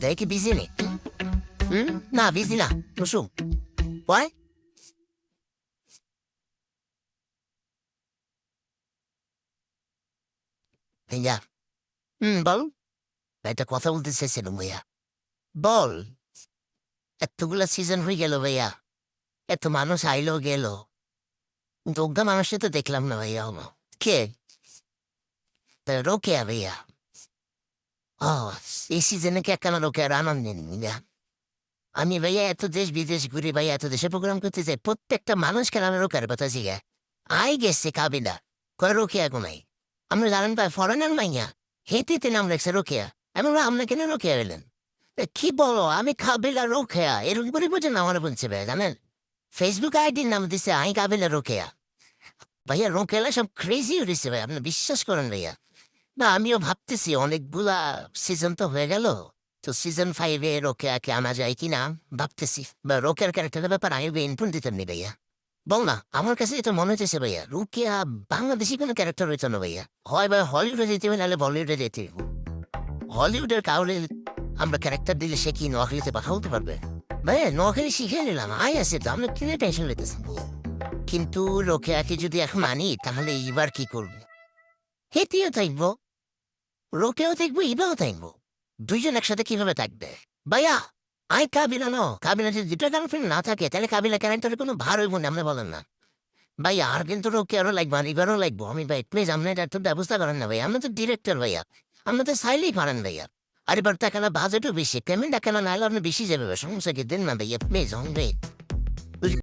কোথায় কি বিজি নেই? না বিজি না, কুসুম বয়। ভাইয়া, বল। একটা কথা বলতে চাইছিলাম ভাইয়া। বল। এতগুলা সিজন হয়ে গেল ভাইয়া, এত মানুষ আইলো গেল, কিন্তু অজ্ঞা মানুষে তো দেখলাম না ভাইয়া হলো। কে? তা রোকেয়া ভাইয়া। ও, এই সিজনে কে কেন রোকেয়ার আনন্দ নেন ভাইয়া? আমি ভাইয়া এত দেশ বিদেশ ঘুরে ভাইয়া, এত দেশে প্রোগ্রাম করতে যাই, প্রত্যেকটা মানুষ কেন আমি রোকেয়ার কথা জিগা। আই গেছে কাবিলা, কয় রোকেয়া কোনাই। আমরা জানেন ভাই ফরেনার মাইয়া, হেঁটিতে নাম লেখছে রোকেয়া। এমন আমরা কেন রোকেয়া এলেন? কি বলো, আমি কাবিলা রোকেয়া এরকম করে বুঝে না আমার বলছে ভাই, জানেন? ফেসবুক আইডির নাম দিছে আই কাবিলা রোকেয়া। ভাইয়া রোকেলা সব ক্রেজি উঠেছে ভাই, আপনি বিশ্বাস করেন ভাইয়া। না আমিও ভাবতেছি অনেকগুলা সিজন তো হয়ে গেল, তো সিজন 5 রোকেয়াকে আনা যায় কিনা ভাবতেছি। বা রোকেয়ার ক্যারেক্টারের ব্যাপার আমি ইনপুট দিতাম নি ভাইয়া। বল না, আমার কাছে এটা মনে হচ্ছে ভাইয়া রোকেয়া বাংলাদেশি কোনো ক্যারেক্টার হইতো না ভাইয়া। হয় ভাই হলিউডে যেতে হবে, নাহলে বলিউডে যেতে হবে। হলিউডের কাউরে আমরা ক্যারেক্টার দিলে সে কি নোয়াখালীতে পাঠা বলতে পারবে? ভাইয়া নোয়াখালী শিখে নিলাম, আয় আছে তো, আমরা কিনে টেনশন লেতেছি। কিন্তু রোকেয়াকে যদি এখন আনি তাহলে এইবার কি করবো? হেতিও থাকবো, রোকেও থাকবো, ইবাও থাকবো। দুইজন একসাথে কিভাবে থাকবে? ভাইয়া, আই কাবিলা ন, কাবিলা যদি দুটা গার্লফ্রেন্ড না থাকে তাহলে কাবিলা ক্যারেক্টারের কোনো ভার হইব না, আপনি বলেন না? ভাইয়া আর কিন্তু রোকে আরো লাগবো, আর এবারও লাগবো। আমি ভাই প্লিজ আপনি এটা একটু ব্যবস্থা করেন না ভাইয়া, আপনি তো ডিরেক্টর ভাইয়া, আপনি তো চাইলেই পারেন ভাইয়া। আর এবার তো এখানে বাজেটও বেশি, পেমেন্ট এখানে না হলে আপনি বেশি যাবে, সমস্যা কি দেন না ভাইয়া প্লিজ।